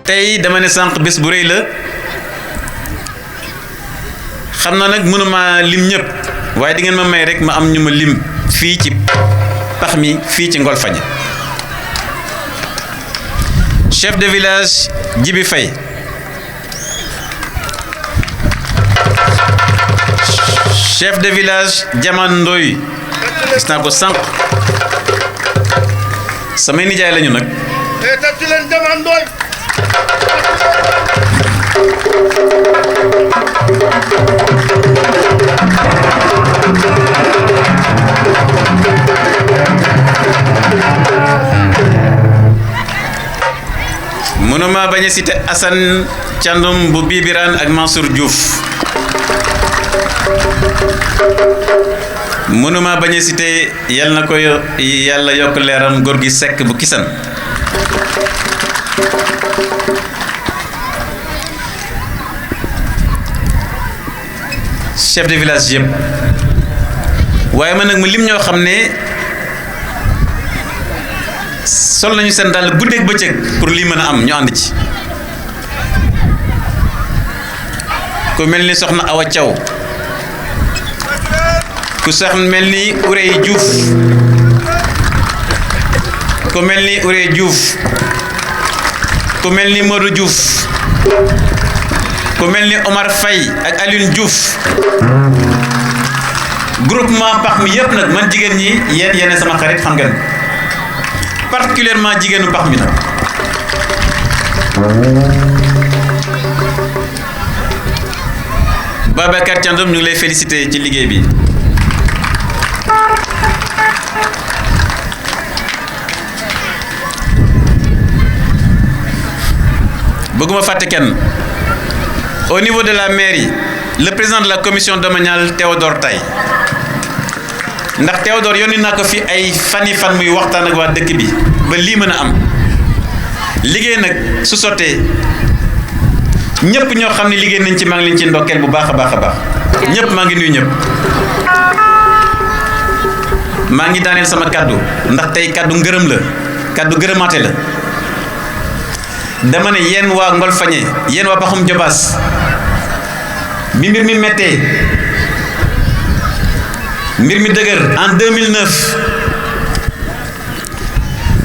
tey dama ne sànq bés bu rëy la xam naa nag mënuma lim ñëpp waaye di ngeen ma may rek ma am ñu ma lim fii ci pax mi fii ci Ngolfane. Chef de village Djibi Faye, chef de village Diamane Ndoye gis naa ko sànq samay nijaay lañu nag. mënuma bañ a cité Assane Thiandoum bu Bibiran ak Mansour Diouf mënuma bañ a cité yal na ko yàlla yokk leeram góor gi Seck bu Kisan chef de village yëpp waaye man nag mu lim ñoo xam ne sol nañu seen dàll guddeeg bëccëg pour lii mën a am ñu ànd ci ku mel ni soxna Awa Thiaw ku sax mel ni Ourey Diouf ku mel ni Ourey Diouf ku mel ni Modou Diouf ku mel ni Omar Faye ak Alioune Diouf groupement pax mi yëpp nag man jigéen ñi yéen sama xarit xam ngeen particulièrement jigéenu pax mi nag Babacar Thiandoum ñu ngi lay féliciter ci liggéey bi bëgguma fàtte kenn au niveau de la mairie le président de la commission domaniale Théodore Taye ndax Théodore yónni naa ko fi ay fan muy waxtaan ak waa dëkk bi ba lii mën a am liggéey nag su sottee ñëpp ñoo xam ne liggéey nañ ci maa ngi leen ci ndokkeel bu baax a baax a baax ñëpp maa ngi nuyu ñëpp maa ngi daaneel sama kaddu ndax tey kaddu ngërëm la kaddu gërëmaate la dama ne yéen waa Ngolfane yéen waa Paxum Diobass bi mbir mi méttee mbir mi dëgër en 2009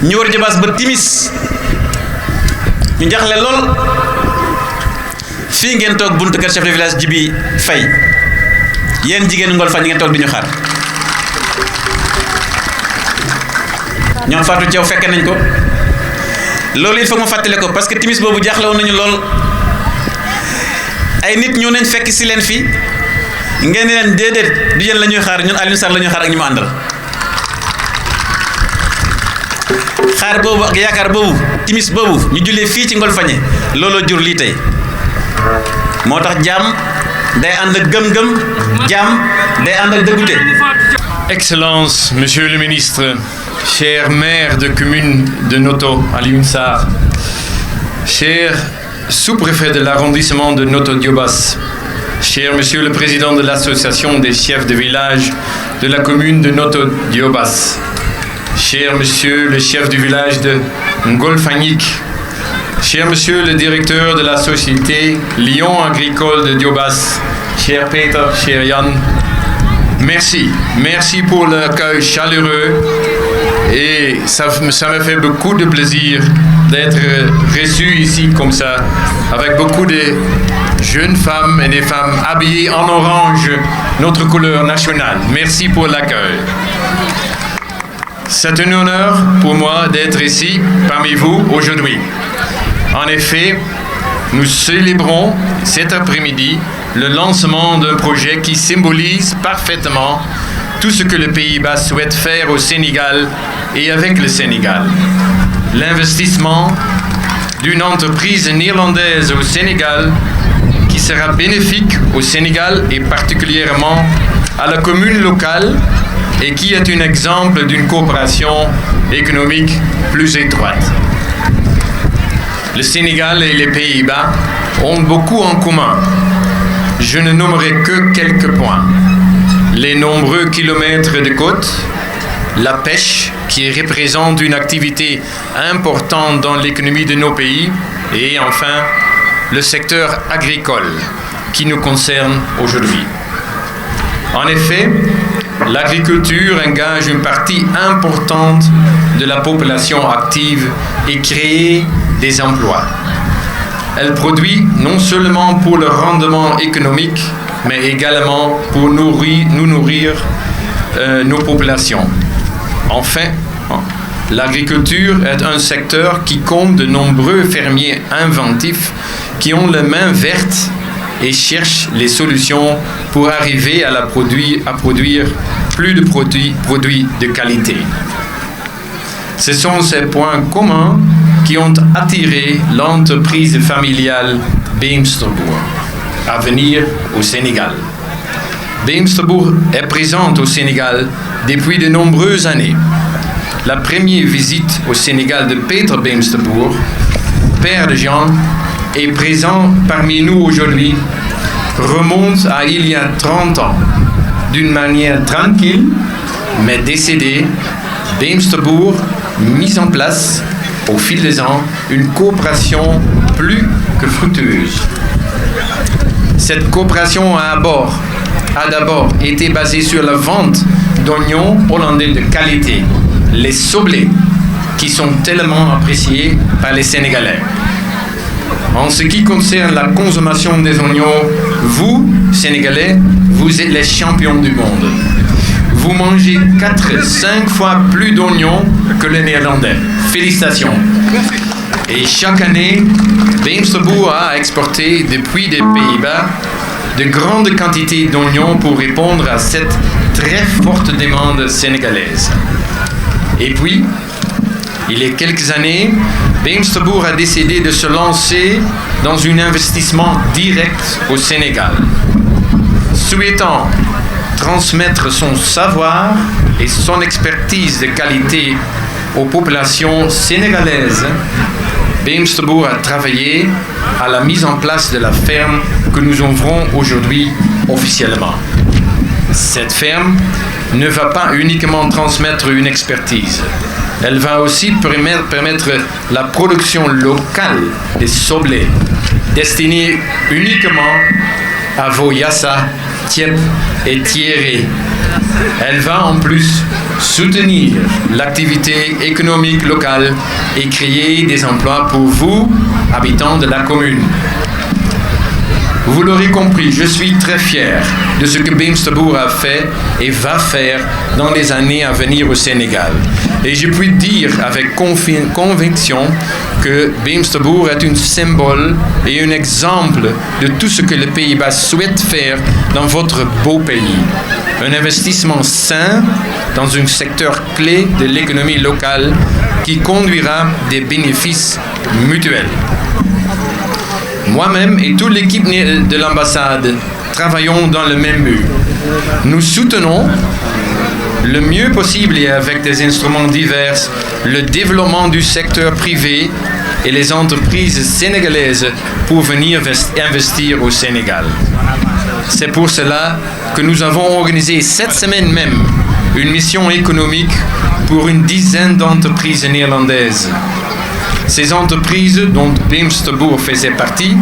ñu war Diobass ba timis ñu jaxle lool fii ngeen toog buntu kër chef de village Djibi Faye yéen jigéenu Ngolfane ngeen toog di ñu xaar ñoom Fatou Thiaw fekke nañ ko loolu il faut ma fàttale ko parce que timis boobu jaaxle woon nañu lool ay nit ñëw nañ fekk si leen fi ngeen di leen déedéet du yéen la ñuy xaar ñun Alioune Sarr la ñuy xaar ak ñu ma àndal xaar boobu ak yaakaar boobu timis boobu ñu jullee fii ci Ngolfane looloo jur lii tey moo tax jaam day ànd ak gëm-gëm jaam day ànd ak dëggute. Excellence, Monsieur le ministre, cher maire de commune de Noto, Alioune Sarr, cher sous-préfet de l'arrondissement de Noto Diobass, cher Monsieur le président de l'association des chefs de village de la commune de Noto Diobass, cher Monsieur le chef du village de Ngolfane, cher Monsieur le directeur de la société Lyon Agricole de Diobass, cher Peter, cher Yann, merci pour l'accueil chaleureux et ça me fait beaucoup de plaisir d'être reçu ici comme ça avec beaucoup de jeunes femmes et des femmes habillées en orange, notre couleur nationale. Merci pour l'accueil. C'est un honneur pour moi d'être ici parmi vous aujourd'hui. En effet, nous célébrons cet après-midi le lancement d'un projet qui symbolise parfaitement tout ce que le Pays-Bas souhaite faire au Sénégal et avec le Sénégal. L'investissement d'une entreprise néerlandaise au Sénégal qui sera bénéfique au Sénégal et particulièrement à la commune locale et qui est un exemple d'une coopération économique plus étroite. Le Sénégal et les Pays-Bas ont beaucoup en commun. Je ne nommerai que quelques points. Les nombreux kilomètres de côte, la pêche qui représente une activité importante dans l'économie de nos pays, Et enfin, le secteur agricole qui nous concerne aujourd'hui. En effet, l'agriculture engage une partie importante de la population active et crée des emplois. Elle produit non seulement pour le rendement économique, mais également pour nous nourrir nos populations. Enfin, l'agriculture est un secteur qui compte de nombreux fermiers inventifs qui ont les mains vertes et cherchent les solutions pour arriver à produire plus de produits de qualité. Ce sont ces points communs qui ont attiré l'entreprise familiale Beemsterboer à venir au Sénégal. Beemsterboer est présente au Sénégal depuis de nombreuses années. La première visite au Sénégal de Peter Beemsterboer, père de Jean, et présent parmi nous aujourd'hui, remonte à il y a 30 ans. D'une manière tranquille, mais décidée, Beemsterboer mise en place, au fil des ans, une coopération plus que fructueuse. Cette coopération a d'abord été basée sur la vente d'oignons hollandais de qualité, les soblés, qui sont tellement appréciés par les Sénégalais. En ce qui concerne la consommation des oignons, vous, Sénégalais, vous êtes les champions du monde. Vous mangez 4-5 fois plus d'oignons que les Néerlandais. Félicitations. Et chaque année, Beemsterboer a exporté depuis les Pays-Bas de grandes quantités d'oignons pour répondre à cette très forte demande sénégalaise. Et puis, il y a quelques années, Beemsterboer a décidé de se lancer dans un investissement direct au Sénégal. Souhaitant transmettre son savoir et son expertise de qualité aux populations sénégalaises, Beemsterboer a travaillé à la mise en place de la ferme que nous ouvrons aujourd'hui officiellement. Cette ferme ne va pas uniquement transmettre une expertise. Elle va aussi permettre la production locale des soblés, destinés uniquement à vos Yassa, Tiep et Thierry. Elle va en plus soutenir l'activité économique locale et créer des emplois pour vous, habitants de la commune. Vous l'aurez compris, je suis très fier de ce que Beemsterboer a fait et va faire dans les années à venir au Sénégal. Et je puis dire avec conviction que Beemsterboer est un symbole et un exemple de tout ce que les Pays-Bas souhaitent faire dans votre beau pays. Un investissement sain dans un secteur clé de l'économie locale qui conduira des bénéfices mutuels. Moi-même et toute l'équipe de l'ambassade travaillons dans le même but. Nous soutenons le mieux possible et avec des instruments divers le développement du secteur privé et les entreprises sénégalaises pour venir investir au Sénégal. C'est pour cela que nous avons organisé cette semaine même une mission économique pour une dizaine d'entreprises néerlandaises. Ces entreprises, dont Beemsterboer faisait partie,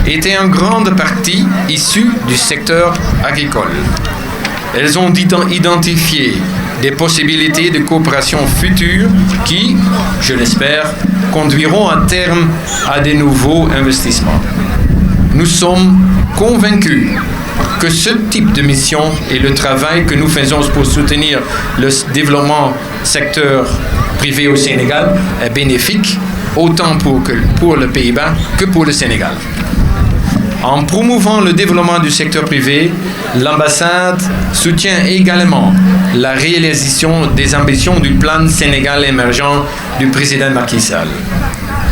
étaient en grande partie issues du secteur agricole. Elles ont identifié des possibilités de coopération futures qui, je l'espère, conduiront à terme à de nouveaux investissements. Nous sommes convaincus que ce type de mission et le travail que nous faisons pour soutenir le développement secteur privé au Sénégal est bénéfique autant pour le Pays-Bas que pour le Sénégal. En promouvant le développement du secteur privé, l'ambassade soutient également la réalisation des ambitions du plan Sénégal émergent du président Macky Sall.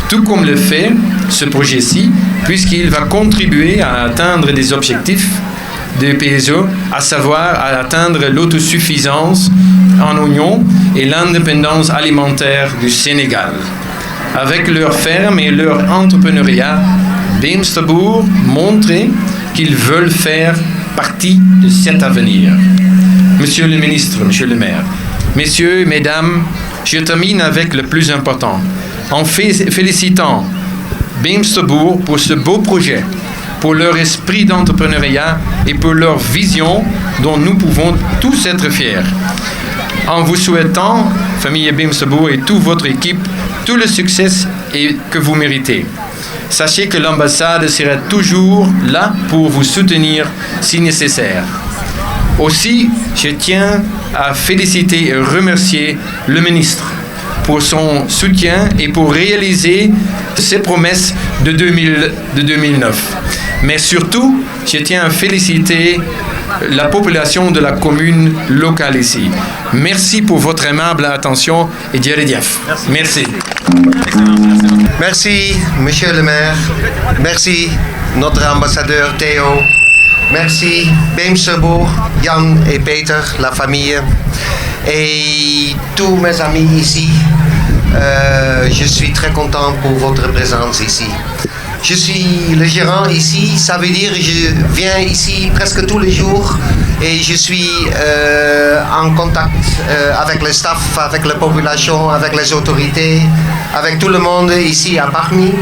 Tout comme le fait ce projet-ci, puisqu'il va contribuer à atteindre des objectifs de PSE, à savoir à atteindre l'autosuffisance en oignons et l'indépendance alimentaire du Sénégal. Avec leurs fermes et leur entrepreneuriat, Beemsterboer montrait qu'ils veulent faire partie de cet avenir. Monsieur le ministre, monsieur le maire, messieurs, mesdames, je termine avec le plus important. En félicitant Beemsterbourg pour ce beau projet, pour leur esprit d'entrepreneuriat et pour leur vision dont nous pouvons tous être fiers. En vous souhaitant, famille Beemsterbourg et toute votre équipe, tout le succès que vous méritez. Sachez que l'ambassade sera toujours là pour vous soutenir si nécessaire. Aussi, je tiens à féliciter et remercier le ministre pour son soutien et pour réaliser ses promesses de 2009. Mais surtout, je tiens à féliciter la population de la commune locale ici. Merci pour votre aimable attention et Djeredief. Merci. Merci, monsieur le maire. Merci, notre ambassadeur Theo. Merci, Beemsterbourg, Jan et Peter, la famille. Et tous mes amis ici. Je suis très content pour votre présence ici. Je suis le gérant ici, ça veut dire que je viens ici presque tous les jours et je suis en contact avec le staff, avec la population, avec les autorités, avec tout le monde ici à Parmy.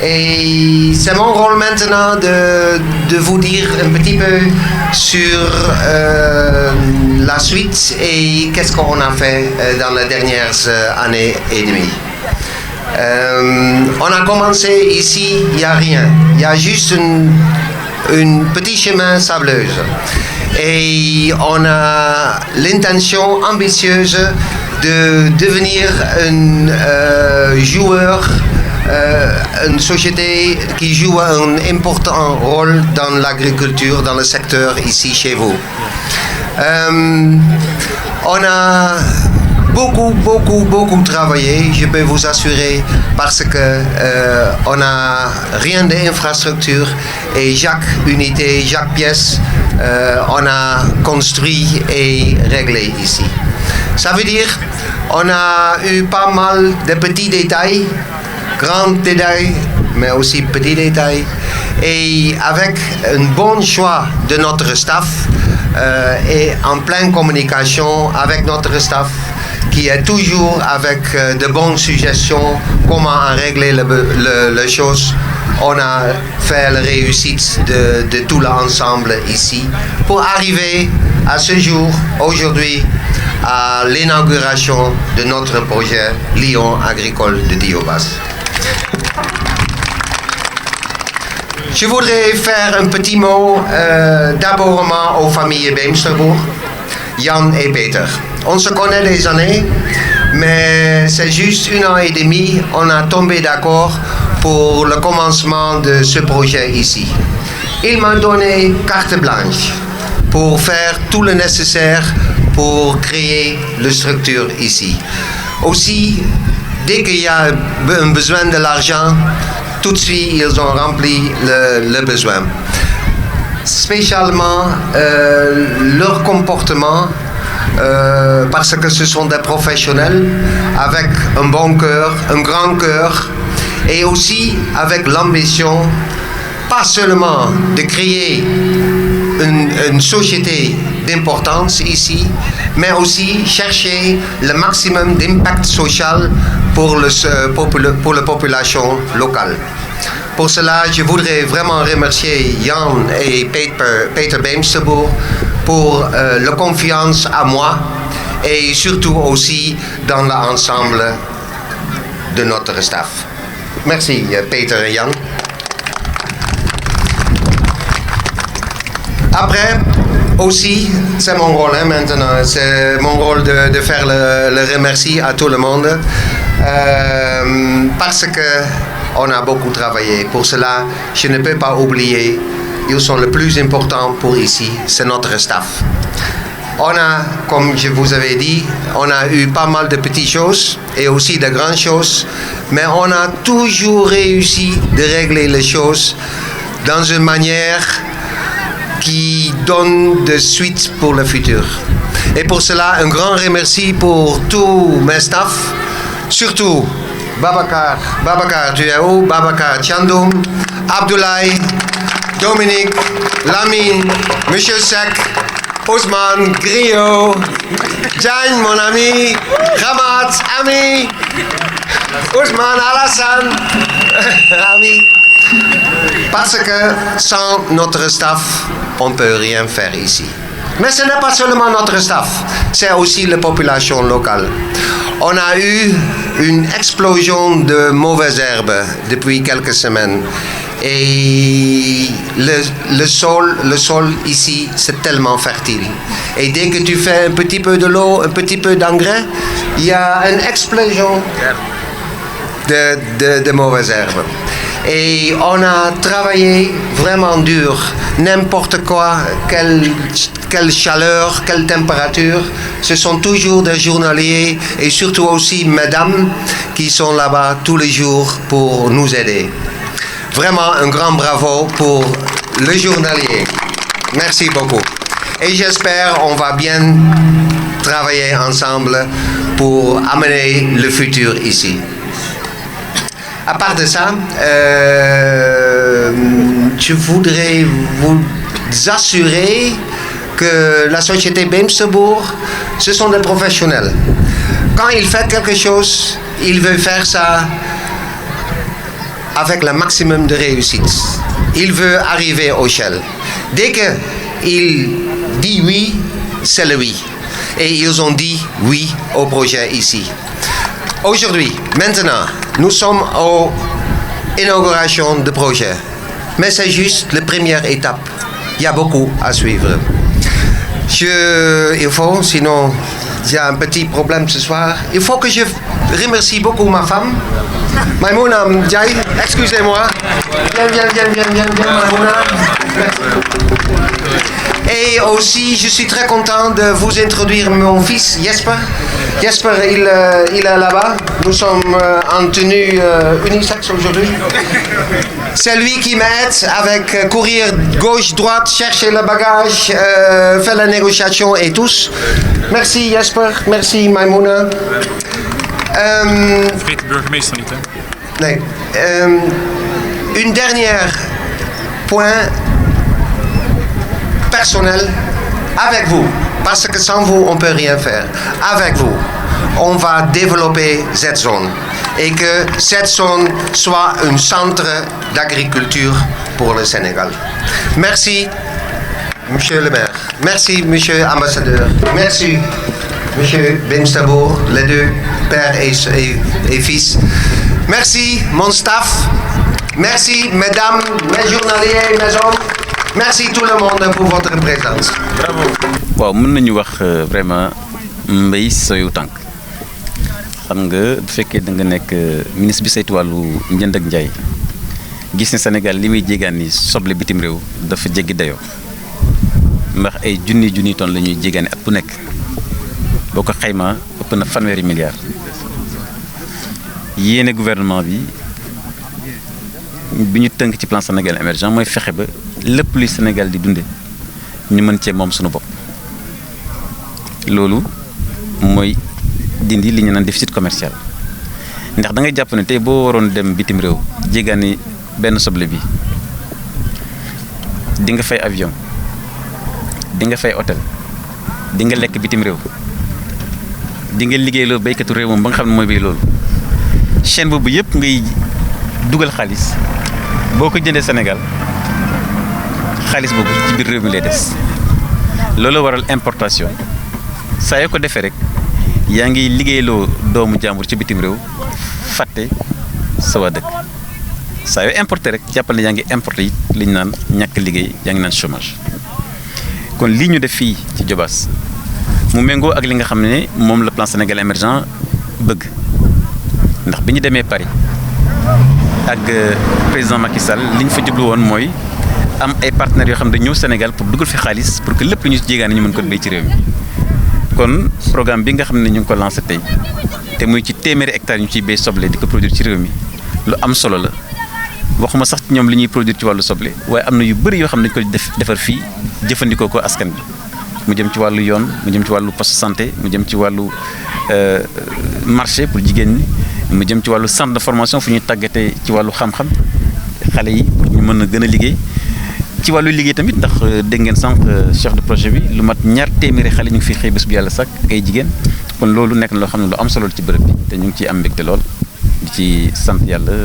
Et c'est mon rôle maintenant de vous dire un petit peu sur la suite et qu'est-ce qu'on a fait dans les dernières années et demie. On a commencé ici, il n'y a rien. Il y a juste une petit chemin sableuse. Et on a l'intention ambitieuse de devenir un joueur, une société qui joue un important rôle dans l'agriculture, dans le secteur ici chez vous. On a beaucoup travaillé, je peux vous assurer, parce que on n'a rien d'infrastructure et chaque unité, chaque pièce, on a construit et réglé ici. Ça veut dire on a eu pas mal de petits détails, grands détails, mais aussi petits détails, et avec un bon choix de notre staff et en pleine communication avec notre staff, qui est toujours avec de bonnes suggestions comment régler les choses. On a fait la réussite de tout l'ensemble ici pour arriver à ce jour, aujourd'hui, à l'inauguration de notre projet Lyon agricole de Diobas. Je voudrais faire un petit mot d'abord aux familles Beemsterbourg, Jan et Peter. On se connaît des années, mais c'est juste 1 an et demi, on a tombé d'accord pour le commencement de ce projet ici. Il m'a donné carte blanche pour faire tout le nécessaire pour créer la structure ici. Aussi, dès qu'il y a un besoin de l'argent, tout de suite, ils ont rempli le besoin. Spécialement, leur comportement, parce que ce sont des professionnels avec un bon cœur, un grand cœur, et aussi avec l'ambition, pas seulement de créer une société d'importance ici, mais aussi chercher le maximum d'impact social pour la population locale. Pour cela, je voudrais vraiment remercier Jan et Peter Beemsterbourg pour la confiance à moi et surtout aussi dans l'ensemble de notre staff. Merci Peter et Jan. Après, aussi, c'est mon rôle maintenant, c'est mon rôle de faire le remercier à tout le monde parce que on a beaucoup travaillé. Pour cela, je ne peux pas oublier, ils sont le plus important pour ici, c'est notre staff. On a, comme je vous avais dit, on a eu pas mal de petites choses et aussi de grandes choses, mais on a toujours réussi de régler les choses dans une manière qui donne de suite pour le futur. Et pour cela, un grand remercie pour tous mes staffs, surtout Babacar, tu es où? Babacar Chandoum, Abdoulaye, Dominique, Lamine, Monsieur Sek, Ousmane, Griot, Jan, mon ami, Ramat, ami, Ousmane Alassane. Ah oui. Parce que sans notre staff, on ne peut rien faire ici. Mais ce n'est pas seulement notre staff, c'est aussi la population locale. On a eu une explosion de mauvaises herbes depuis quelques semaines. Et le sol ici, c'est tellement fertile. Et dès que tu fais un petit peu de l'eau, un petit peu d'engrais, il y a une explosion de mauvaises herbes. Et on a travaillé vraiment dur. N'importe quoi, quelle chaleur, quelle température. Ce sont toujours des journaliers et surtout aussi mesdames qui sont là-bas tous les jours pour nous aider. Vraiment un grand bravo pour le journalier. Merci beaucoup. Et j'espère qu'on va bien travailler ensemble pour amener le futur ici. À part de ça, je voudrais vous assurer que la société Beemsterboer, ce sont des professionnels. Quand il fait quelque chose, il veut faire ça avec le maximum de réussite. Il veut arriver au Shell. Dès qu'il dit oui, c'est le oui. Et ils ont dit oui au projet ici. Aujourd'hui, maintenant, nous sommes aux inaugurations de projet. Mais c'est juste la première étape. Il y a beaucoup à suivre. Il faut, sinon, il y a un petit problème ce soir. Il faut que je remercie beaucoup ma femme. Maimouna Ndiaye, excusez-moi. Viens, Maimouna. Et aussi, je suis très content de vous introduire mon fils, Jesper. Jesper, il est là-bas. Nous sommes en tenue unisexe aujourd'hui. C'est lui qui m'aide avec courir gauche-droite, chercher le bagage, faire la négociation et tous. Merci Jesper, merci Maimouna. Vergeet de burgemeester niet, hè? Nee. Une dernière point personnel avec vous, parce que sans vous, on ne peut rien faire. Avec vous, on va développer cette zone et que cette zone soit un centre d'agriculture pour le Sénégal. Merci, Monsieur le maire. Merci, Monsieur l'ambassadeur. Merci, Monsieur Beemsterboer, les deux pères et fils. Merci, mon staff. Merci, mesdames, mes journaliers, mes hommes. Merci tout le monde pour votre présence. Bravo. Waaw mën nañu wax vraiment mbéy soyu tànk xam nga bu fekkee da nga nekk ministre bi saytu wàllu njënd ak njaay gis ne Sénégal li muy jéegaan ni soble bitim réew dafa jéggi dayoo ndax ay junni tonnes la ñuy jéegaani at bu nekk boo ko xaymaa ëpp na 100 milliards yéene gouvernement bi ñu tënk ci plan Sénégal émergent mooy fexe ba lépp luy Sénégal di dunde ñu mën cee moom suñu bopp loolu mooy dindi li ñu naan déficit commercial ndax da ngay jàpp ne tey boo waroon dem bitim réew jéegaani benn soble bi di nga fay avion di nga fay hôtel di nga lekk bitim réew di nga liggéeyloo béykatu réew moom ba nga xam ne mooy bay loolu chaîne boobu yëpp ngay dugal xaalis boo ko jëndee Sénégal xaalis boobu ci biir réew mi lay des loolu waral importation saa yoo ko defee rek yaa ngi liggéeyloo doomu jàmbur ci bitim réew fàtte sa waa dëkk saa yoo importé rek jàppal ne yaa ngi importé it li ñu naan ñàkk liggéey yaa ngi naan chômage kon lii ñu def fii ci Diobass mu méngoo ak li nga xam ne moom la plan Sénégal émergent bëgg ndax bi ñu demee Paris ak président Macky Sall li ñu fa jublu woon mooy am ay partenaires yoo xam ne ñëw Sénégal pour dugal fi xaalis pour que lépp lu ñu jéegaane ñu mën ko béy ci réew mi kon programme bi nga xam ne ñu ngi ko lancé tey te muy ci téeméeri hectares ñu ciy béy soble di ko produire ci réew mi lu am solo la waxuma sax ñoom li ñuy produire ci wàllu soble waaye am na yu bëri yoo xam ne dañu ko defar fii jëfandikoo ko askan bi mu jëm ci wàllu yoon mu jëm ci wàllu poste santé mu jëm ci wàllu marché pour jigéen ñi mu jëm ci wàllu centre de formation fu ñuy tàggatee ci wàllu xam-xam xale yi pour ñu mën a gën a liggéey ci wàllu liggéey tamit ndax dégg ngeen sànq chef de projet bi lu mat ñaar téeméeri xale ñu ngi fiy xëy bés bu yàlla sàkk ak ay jigéen kon loolu nekk na loo xam ne lu am solo ci bërëb bi te ñu ngi ciy am mbégte lool di ci sant yàlla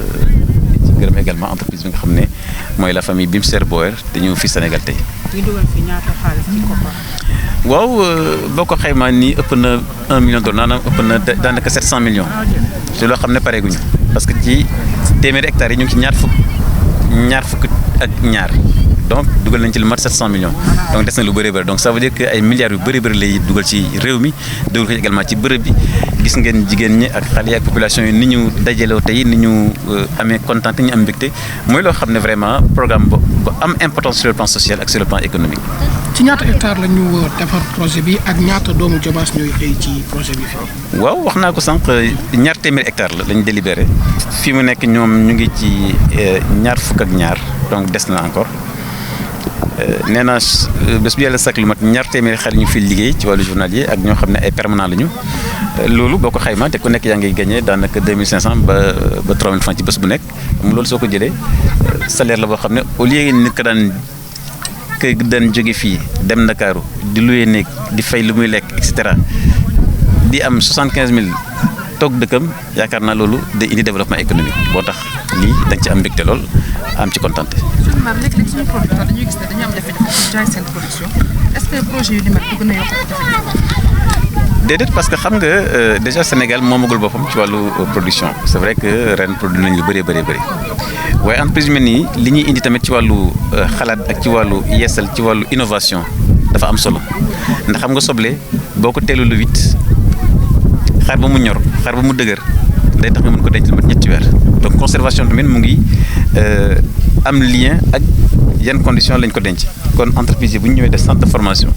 ci gërëm également entreprise bi nga xam ne mooy la famille Bimser Boer te ñu fi Sénégal tey. ñu dugal fi ñaata xaalis ci koppar. waaw boo ko xaymaa nii ëpp na 1 million d'euros naanaam ëpp na daanaka 700 millions ci loo xam ne pareeguñu parce que ci téeméeri hectares yi ñu ngi ci ñaar fukk ak ñaar donc dugal nañ ci lu mat 700 millions donc des na lu bëri bëri donc ça veut dire que ay milliards yu bëri bëri lay dugal ci réew mi dugal ko également ci bërëb bi gis ngeen jigéen ñi ak xale yi ak population yi ni ñu dajaloo tey ni ñu amee kontaan te ñu am mbégte mooy loo xam ne vraiment programme bu am importance sur le plan social ak sur le plan économique. ci ñaata hectare la ñu defar projet bi ak ñaata doomu Jobaas ñooy xëy ci projet bi fii. waaw wax naa ko sànq ñaar téeméeri hectare la lañu délibéré fi mu nekk ñoom ñu ngi ci ñaar fukk ak ñaar donc des na encore nee naa bés bu yàlla sàkk lu mat ñaar téeméeri xale ñu fi liggéey ci wàllu journalier ak ñoo xam ne ay permanent lañu loolu boo ko xayma te ku nekk yaa ngi gagné daanaka 2500 ba 3000 francs ci bés bu nekk loolu soo ko jëlee salaire la boo xam ne au lieu nit ka daan jóge fii dem Ndakaaru di luye néeg di fay lu muy lekk et cetera di am 75000 toog dëkkam yaakaar naa loolu day indi développement économique boo tax lii dañ ci am mbégte lool am ci kontante. léeg-léeg suñu producteur dañuy gis ne dañu am jafe-jafe pour jaay seen production est-ce que projet yu ni mel bëgg na yokk jafe-jafe. déedéet parce que xam nga déjà Sénégal moomagul boppam ci wàllu production c'est vrai que ren produit nañ lu bëree bëri waaye entreprise yu mel nii li ñuy indi tamit ci wàllu xalaat ak ci wàllu yeesal ci wàllu innovation dafa am solo ndax xam nga soble boo ko teelu lu vite xaar ba mu ñor xaar ba mu dëgër day tax nga mën ko denc lu mat ñetti weer donc conservation tamit mu ngi am lien ak yan conditions lañ ko denc kon entreprise yi bu ñu ñëwee def centre de formation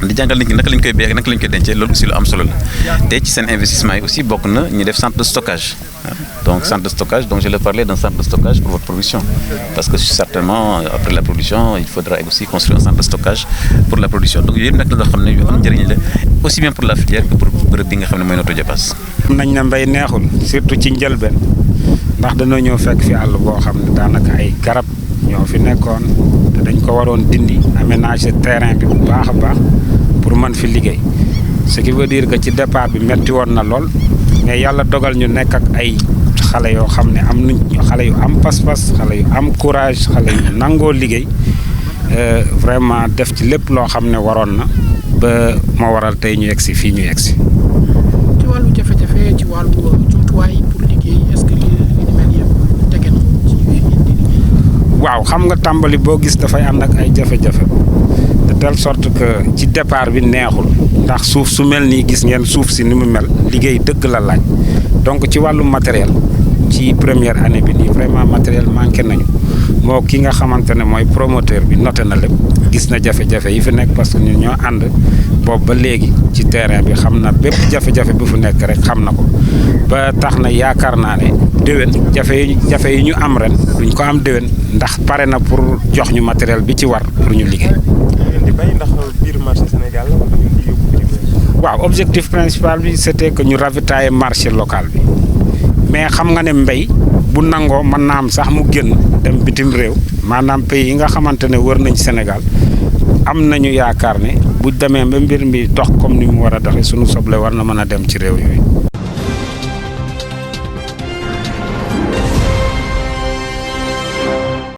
di jàngal nit ñi naka lañ koy béy ak naka lañ koy dencee loolu aussi lu am solo la te ci seen investissement yi aussi bokk na ñu def centre de stockage donc centre de stockage donc je leur parlais d'un centre de stockage pour votre production parce que certainement après la production il faudra aussi construire un centre de stockage pour la production donc yooyu yëpp nag la loo xam ne yu am njëriñ la aussi bien pour la filière que pour bërëb bi nga xam ne mooy Notto Diobass. nañ ne mbay neexul surtout ci njëlbeen ndax dañoo ñëw fekk fi àll boo xam ne daanaka ay garab ñoo fi nekkoon te dañ ko waroon dindi aménager terrain bi bu baax a baax pour mën fi liggéey ce qui veut dire que ci départ bi metti woon na lool mais yàlla dogal ñu nekk ak ay xale yoo xam ne am nañ xale yu am pas-pas xale yu am courage xale yu nangoo liggéey vraiment def ci lépp loo xam ne waroon na ba moo waral tey ñu yegsi fii ñu yegsi. ci wàllu jafe-jafe ci wàllu jumtuwaay pour liggéey est-ce que li ni mel yëpp tege na ci fii di liggéey. waaw xam nga tàmbali boo gis dafay am nag ay jafe-jafe de telle sorte que ci départ bi neexul ndax suuf su mel nii gis ngeen suuf si ni mu mel liggéey dëgg la laaj donc ci wàllu matériel ci première année bi nii vraiment matériel manqué nañu moo ki nga xamante ne mooy promoteur bi noté na lépp gis na jafe-jafe yi fi nekk parce que ñun ñoo ànd boobu ba léegi ci terrain bi xam na bépp jafe-jafe bu fi nekk rek xam na ko ba tax na yaakaar naa ne déwén jafe yi ñu am ren duñ ko am déwén ndax pare na pour jox ñu matériel bi ci war pour ñu liggéey. waaw objectif principal bi c'était que ñu ravitailler marché local bi mais xam nga ne mbay bu nangoo mën naa am sax mu génn dem bitim réew maanaam pays yi nga xamante ne wër nañ Sénégal am nañu yaakaar ne bu demee ba mbir mi dox comme ni mu war a doxee sunu soble war na mën a dem ci réew yooyu.